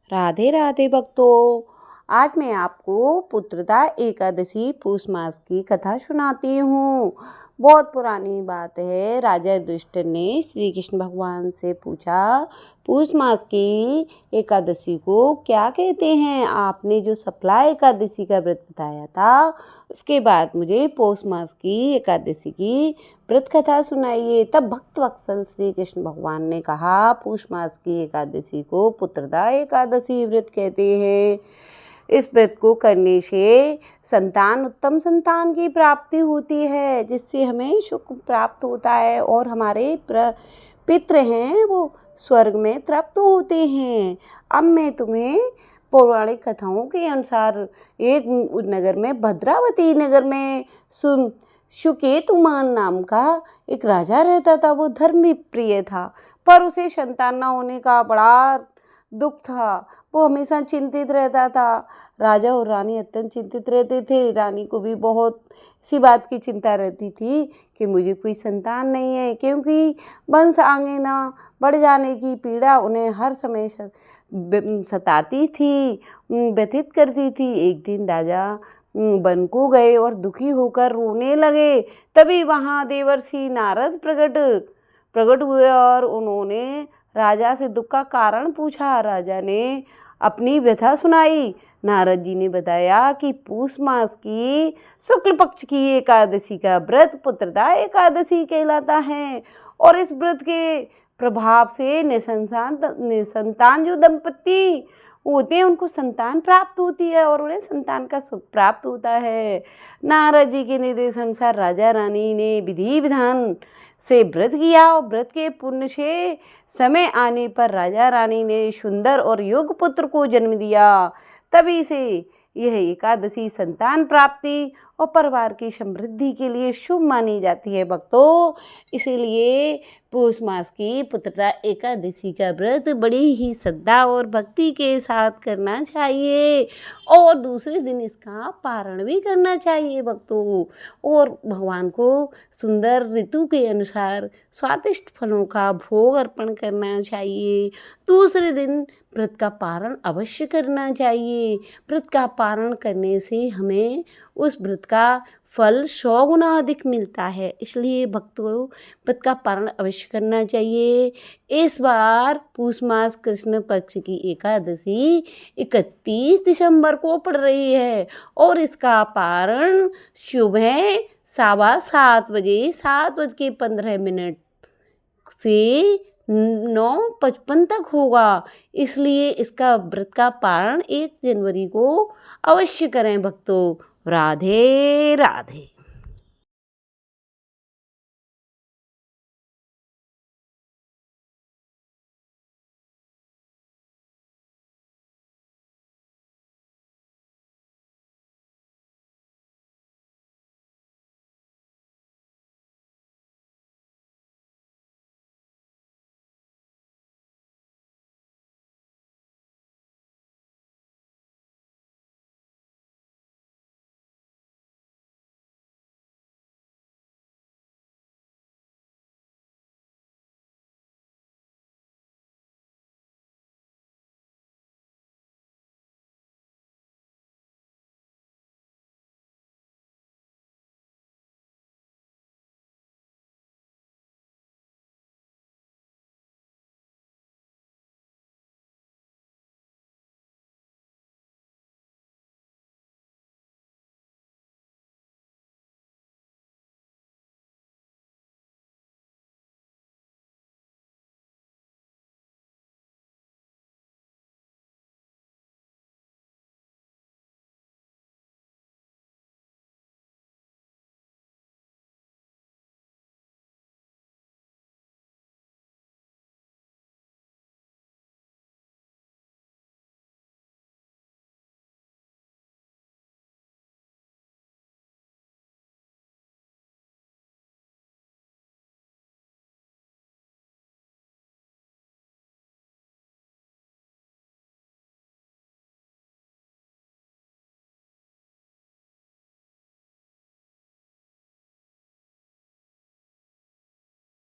राधे राधे भक्तों। आज मैं आपको पुत्रदा एकादशी पूष मास की कथा सुनाती हूँ। बहुत पुरानी बात है। राजा युधिष्ठिर ने श्री कृष्ण भगवान से पूछा, पूष मास की एकादशी को क्या कहते हैं? आपने जो सप्ला एकादशी का व्रत बताया था, उसके बाद मुझे पौष मास की एकादशी की व्रत कथा सुनाइए। तब भक्त वत्सल श्री कृष्ण भगवान ने कहा, पूष मास की एकादशी को पुत्रदा एकादशी व्रत कहते हैं। इस व्रत को करने से उत्तम संतान की प्राप्ति होती है, जिससे हमें सुख प्राप्त होता है और हमारे पितृ हैं वो स्वर्ग में तृप्त होते हैं। अब मैं तुम्हें पौराणिक कथाओं के अनुसार एक नगर में, भद्रावती नगर में सुकेतुमान नाम का एक राजा रहता था। वो धर्म प्रिय था, पर उसे संतान न होने का बड़ा दुख था। वो हमेशा चिंतित रहता था। राजा और रानी अत्यंत चिंतित रहते थे। रानी को भी बहुत सी बात की चिंता रहती थी कि मुझे कोई संतान नहीं है, क्योंकि वंश आगे ना बढ़ जाने की पीड़ा उन्हें हर समय सताती थी, व्यथित करती थी। एक दिन राजा वन को गए और दुखी होकर रोने लगे। तभी वहाँ देवर्षि नारद प्रकट हुए और उन्होंने राजा से दुख का कारण पूछा। राजा ने अपनी व्यथा सुनाई। नारद जी ने बताया कि पूष मास की शुक्ल पक्ष की एकादशी का व्रत पुत्रदा एकादशी कहलाता है, और इस व्रत के प्रभाव से निसंतान जो दंपति होते हैं उनको संतान प्राप्त होती है और उन्हें संतान का सुख प्राप्त होता है। नारद जी के निर्देश अनुसार राजा रानी ने विधि विधान से व्रत किया और व्रत के पुण्य से समय आने पर राजा रानी ने सुंदर और योग्य पुत्र को जन्म दिया। तभी से यह एकादशी संतान प्राप्ति और परिवार की समृद्धि के लिए शुभ मानी जाती है भक्तों। इसीलिए पौष मास की पुत्रदा एकादशी का व्रत बड़ी ही श्रद्धा और भक्ति के साथ करना चाहिए, और दूसरे दिन इसका पारण भी करना चाहिए भक्तों। और भगवान को सुंदर ऋतु के अनुसार स्वादिष्ट फलों का भोग अर्पण करना चाहिए। दूसरे दिन व्रत का पारण अवश्य करना चाहिए। व्रत का पारण करने से हमें उस व्रत का फल 100 गुना अधिक मिलता है। इसलिए भक्तों, व्रत का पारण अवश्य करना चाहिए। इस बार पूष मास कृष्ण पक्ष की एकादशी 31 दिसंबर को पड़ रही है, और इसका पारण सुबह 7:15 बजे 7:15 से 9:55 तक होगा। इसलिए इसका व्रत का पारण 1 जनवरी को अवश्य करें भक्तों। राधे राधे।